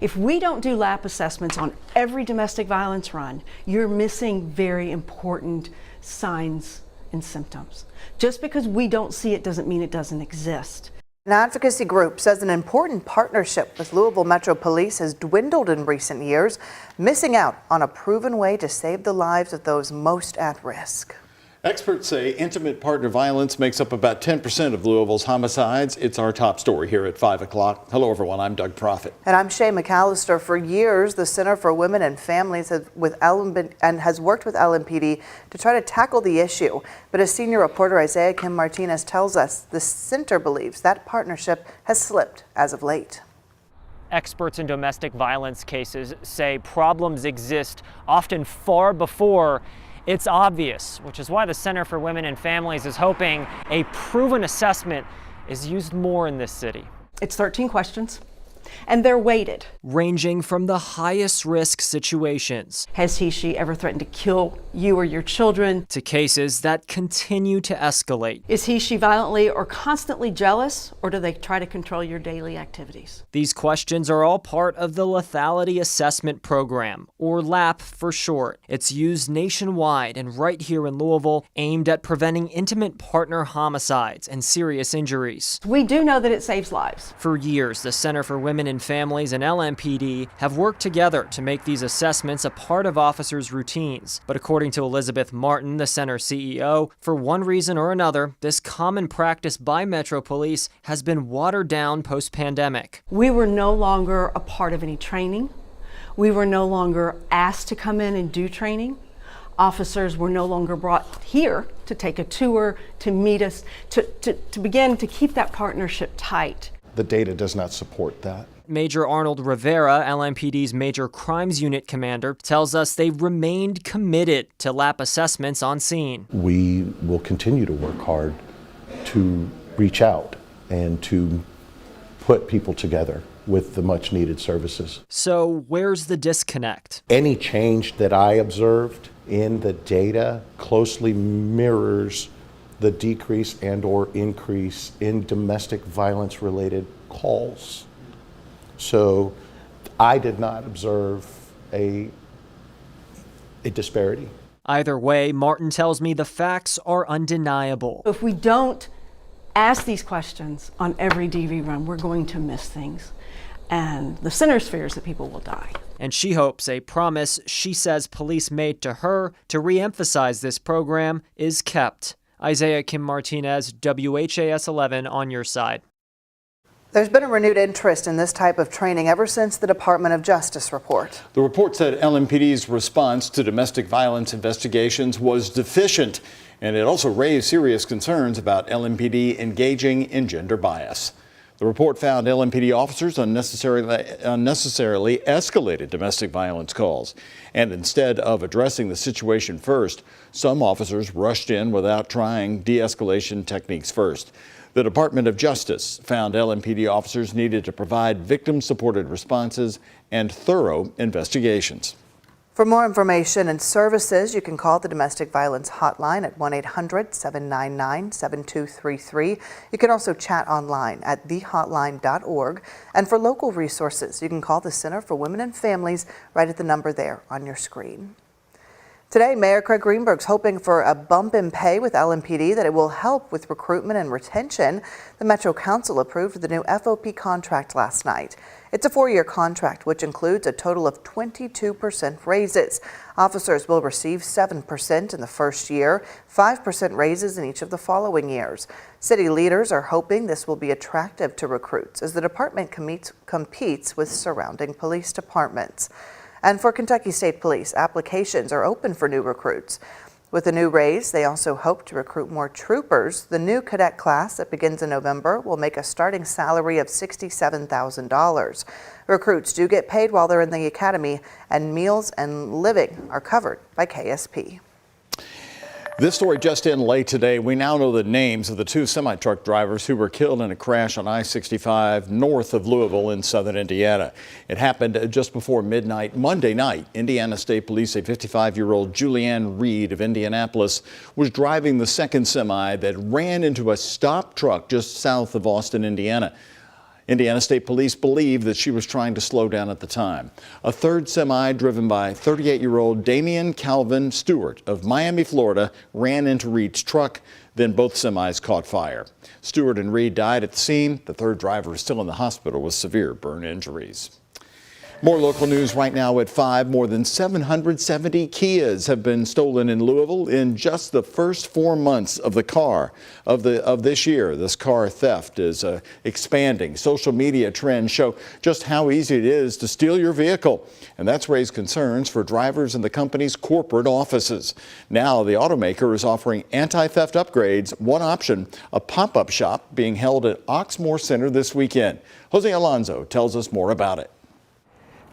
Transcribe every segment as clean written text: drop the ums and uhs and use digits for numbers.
If we don't do lap assessments on every domestic violence run, you're missing very important signs and symptoms. Just because we don't see it doesn't mean it doesn't exist. An advocacy group says an important partnership with Louisville Metro Police has dwindled in recent years, missing out on a proven way to save the lives of those most at risk. Experts say intimate partner violence makes up about 10% of Louisville's homicides. It's our top story here at 5 o'clock. Hello, everyone. I'm Doug Proffitt. And I'm Shay McAllister. For years, the Center for Women and Families has worked with LMPD to try to tackle the issue. But as senior reporter Isaiah Kim Martinez tells us, the center believes that partnership has slipped as of late. Experts in domestic violence cases say problems exist often far before it's obvious, which is why the Center for Women and Families is hoping a proven assessment is used more in this city. It's 13 questions, and they're weighted. Ranging from the highest risk situations. Has he, she ever threatened to kill you or your children? To cases that continue to escalate. Is he, she violently or constantly jealous, or do they try to control your daily activities? These questions are all part of the Lethality Assessment Program, or LAP for short. It's used nationwide and right here in Louisville, aimed at preventing intimate partner homicides and serious injuries. We do know that it saves lives. For years, the Center for Women and Families and LMPD have worked together to make these assessments a part of officers' routines. But according to Elizabeth Martin, the center CEO, for one reason or another, this common practice by Metro Police has been watered down post-pandemic. We were no longer a part of any training. We were no longer asked to come in and do training. Officers were no longer brought here to take a tour, to meet us, to begin to keep that partnership tight. The data does not support that. Major Arnold Rivera, LMPD's Major Crimes Unit commander, tells us they've remained committed to lap assessments on scene. We will continue to work hard to reach out and to put people together with the much needed services. So where's the disconnect? Any change that I observed in the data closely mirrors the decrease and or increase in domestic violence related calls. So I did not observe a disparity. Either way, Martin tells me the facts are undeniable. If we don't ask these questions on every DV run, we're going to miss things. And the center's fears that people will die. And she hopes a promise she says police made to her to re-emphasize this program is kept. Isaiah Kim Martinez, WHAS11 on your side. There's been a renewed interest in this type of training ever since the Department of Justice report. The report said LMPD's response to domestic violence investigations was deficient, and it also raised serious concerns about LMPD engaging in gender bias. The report found LMPD officers unnecessarily escalated domestic violence calls. And instead of addressing the situation first, some officers rushed in without trying de-escalation techniques first. The Department of Justice found LMPD officers needed to provide victim-supported responses and thorough investigations. For more information and services, you can call the Domestic Violence Hotline at 1-800-799-7233. You can also chat online at thehotline.org. And for local resources, you can call the Center for Women and Families right at the number there on your screen. Today, Mayor Craig Greenberg's hoping for a bump in pay with LMPD that it will help with recruitment and retention. The Metro Council approved the new FOP contract last night. It's a 4-year contract, which includes a total of 22% raises. Officers will receive 7% in the first year, 5% raises in each of the following years. City leaders are hoping this will be attractive to recruits as the department competes with surrounding police departments. And for Kentucky State Police, applications are open for new recruits. With the new raise, they also hope to recruit more troopers. The new cadet class that begins in November will make a starting salary of $67,000. Recruits do get paid while they're in the academy, and meals and living are covered by KSP. This story just in late today. We now know the names of the 2 semi-truck drivers who were killed in a crash on I-65 north of Louisville in southern Indiana. It happened just before midnight Monday night. Indiana State Police say 55-year-old Julianne Reed of Indianapolis was driving the second semi that ran into a stopped truck just south of Austin, Indiana. Indiana State Police believe that she was trying to slow down at the time. A third semi driven by 38-year-old Damian Calvin Stewart of Miami, Florida, ran into Reed's truck. Then both semis caught fire. Stewart and Reed died at the scene. The third driver is still in the hospital with severe burn injuries. More local news right now at 5. More than 770 Kias have been stolen in Louisville in just the first 4 months of this year. This car theft is expanding. Social media trends show just how easy it is to steal your vehicle, and that's raised concerns for drivers in the company's corporate offices. Now the automaker is offering anti-theft upgrades. One option, a pop-up shop being held at Oxmoor Center this weekend. Jose Alonso tells us more about it.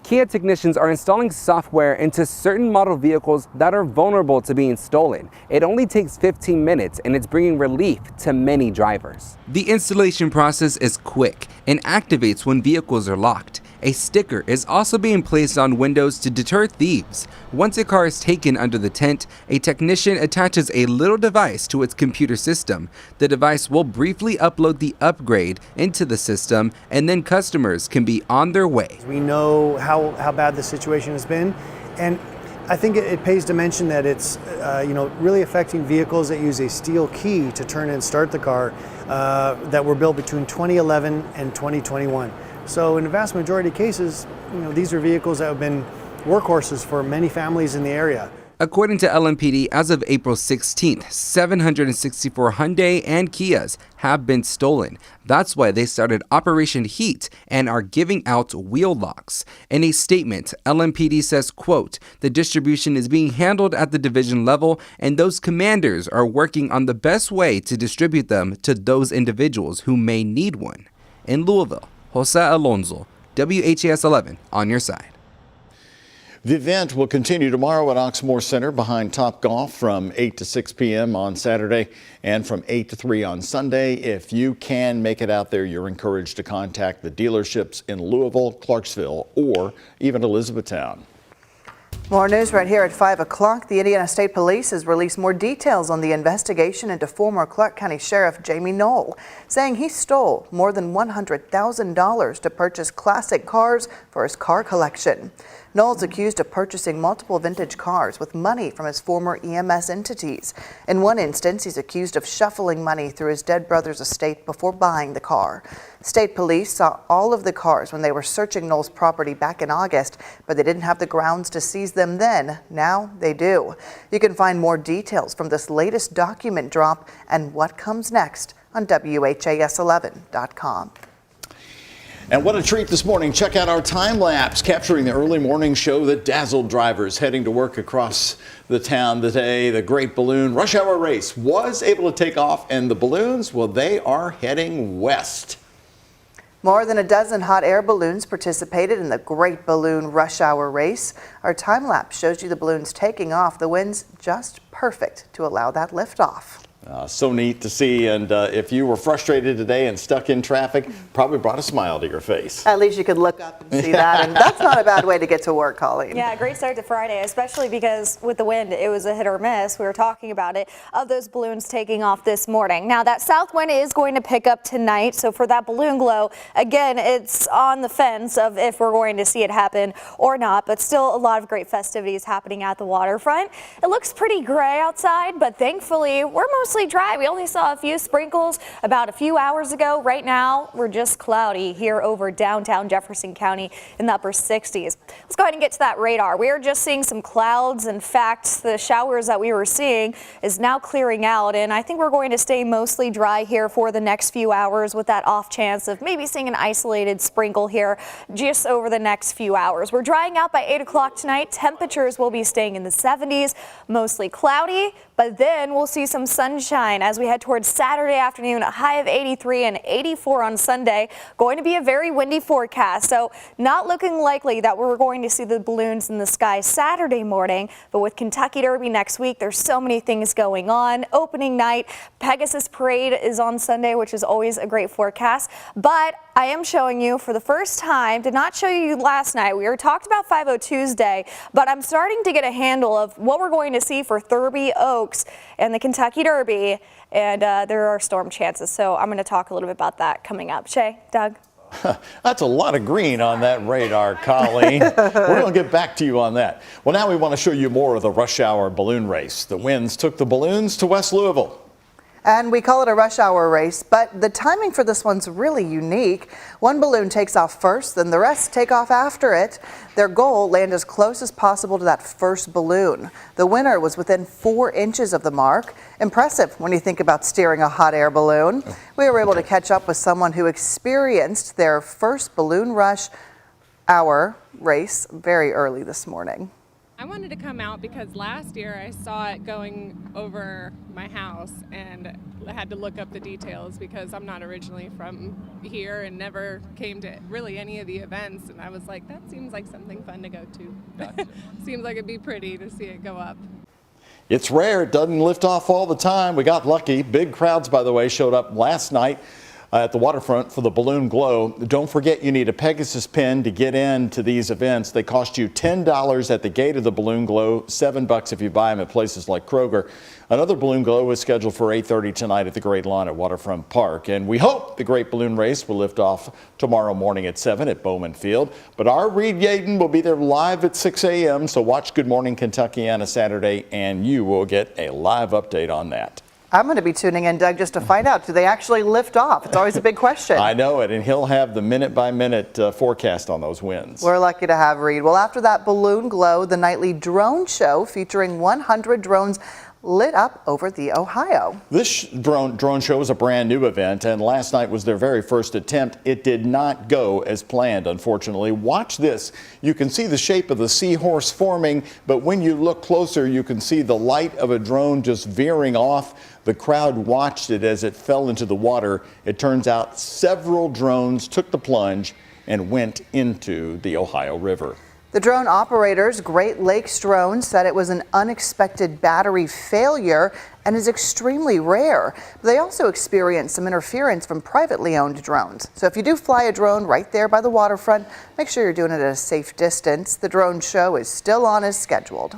Kia technicians are installing software into certain model vehicles that are vulnerable to being stolen. It only takes 15 minutes and it's bringing relief to many drivers. The installation process is quick and activates when vehicles are locked. A sticker is also being placed on windows to deter thieves. Once a car is taken under the tent, a technician attaches a little device to its computer system. The device will briefly upload the upgrade into the system, and then customers can be on their way. We know how bad the situation has been, and I think it pays to mention that it's really affecting vehicles that use a steel key to turn and start the car that were built between 2011 and 2021. So in the vast majority of cases, these are vehicles that have been workhorses for many families in the area. According to LMPD, as of April 16th, 764 Hyundai and Kias have been stolen. That's why they started Operation Heat and are giving out wheel locks. In a statement, LMPD says, quote, "The distribution is being handled at the division level, and those commanders are working on the best way to distribute them to those individuals who may need one." In Louisville, Jose Alonso, WHAS11 on your side. The event will continue tomorrow at Oxmoor Center behind Top Golf from 8 to 6 p.m. on Saturday and from 8 to 3 on Sunday. If you can make it out there, you're encouraged to contact the dealerships in Louisville, Clarksville, or even Elizabethtown. More news right here at 5 o'clock. The Indiana State Police has released more details on the investigation into former Clark County Sheriff Jamie Null, saying he stole more than $100,000 to purchase classic cars for his car collection. Null's accused of purchasing multiple vintage cars with money from his former EMS entities. In one instance, he's accused of shuffling money through his dead brother's estate before buying the car. State police saw all of the cars when they were searching Null's property back in August, but they didn't have the grounds to seize them then. Now they do. You can find more details from this latest document drop and what comes next on WHAS11.com. And what a treat this morning. Check out our time lapse capturing the early morning show that dazzled drivers heading to work across the town today. The great balloon rush hour race was able to take off, and the balloons, well, they are heading west. More than a dozen hot air balloons participated in the Great Balloon Rush Hour Race. Our time lapse shows you the balloons taking off. The wind's just perfect to allow that liftoff. So neat to see, and if you were frustrated today and stuck in traffic, probably brought a smile to your face. At least you could look up and see that, and that's not a bad way to get to work, Colleen. Yeah, great start to Friday, especially because with the wind, it was a hit or miss. We were talking about it, of those balloons taking off this morning. Now, that south wind is going to pick up tonight, so for that balloon glow, again, it's on the fence of if we're going to see it happen or not, but still a lot of great festivities happening at the waterfront. It looks pretty gray outside, but thankfully, we're mostly dry. We only saw a few sprinkles about a few hours ago. Right now, we're just cloudy here over downtown Jefferson County in the upper 60s. Let's go ahead and get to that radar. We are just seeing some clouds. In fact, the showers that we were seeing is now clearing out, and I think we're going to stay mostly dry here for the next few hours with that off chance of maybe seeing an isolated sprinkle here just over the next few hours. We're drying out by 8 o'clock tonight. Temperatures will be staying in the 70s, mostly cloudy, but then we'll see some sunshine as we head towards Saturday afternoon, a high of 83 and 84 on Sunday. Going to be a very windy forecast, so not looking likely that we're going to see the balloons in the sky Saturday morning. But with Kentucky Derby next week, there's so many things going on. Opening night, Pegasus Parade is on Sunday, which is always a great forecast. But I am showing you for the first time, did not show you last night. We talked about 5-0 Tuesday, but I'm starting to get a handle of what we're going to see for Thurby Oaks and the Kentucky Derby. And there are storm chances, so I'm going to talk a little bit about that coming up. Shay, Doug? That's a lot of green on that radar, Colleen. We're going to get back to you on that. Well, now we want to show you more of the rush hour balloon race. The winds took the balloons to West Louisville. And we call it a rush hour race, but the timing for this one's really unique. One balloon takes off first, then the rest take off after it. Their goal, land as close as possible to that first balloon. The winner was within 4 inches of the mark. Impressive when you think about steering a hot air balloon. We were able to catch up with someone who experienced their first balloon rush hour race very early this morning. I wanted to come out because last year I saw it going over my house and I had to look up the details because I'm not originally from here and never came to really any of the events, and I was like, that seems like something fun to go to. Seems like it'd be pretty to see it go up. It's rare. It doesn't lift off all the time. We got lucky. Big crowds, by the way, showed up last night at the waterfront for the balloon glow. Don't forget, you need a Pegasus pin to get into these events. They cost you $10 at the gate of the balloon glow, $7 if you buy them at places like Kroger. Another balloon glow is scheduled for 8:30 tonight at the Great Lawn at Waterfront Park. And we hope the Great Balloon Race will lift off tomorrow morning at 7 at Bowman Field. But our Reed Yaden will be there live at 6 a.m. So watch Good Morning Kentucky on a Saturday and you will get a live update on that. I'm going to be tuning in, Doug, just to find out, do they actually lift off? It's always a big question. I know it, and he'll have the minute-by-minute forecast on those winds. We're lucky to have Reed. Well, after that balloon glow, the nightly drone show featuring 100 drones lit up over the Ohio. This drone show is a brand new event, and last night was their very first attempt. It did not go as planned, unfortunately. Watch this. You can see the shape of the seahorse forming, but when you look closer, you can see the light of a drone just veering off. The crowd watched it as it fell into the water. It turns out several drones took the plunge and went into the Ohio River. The drone operators, Great Lakes Drones, said it was an unexpected battery failure and is extremely rare. They also experienced some interference from privately owned drones. So if you do fly a drone right there by the waterfront, make sure you're doing it at a safe distance. The drone show is still on as scheduled.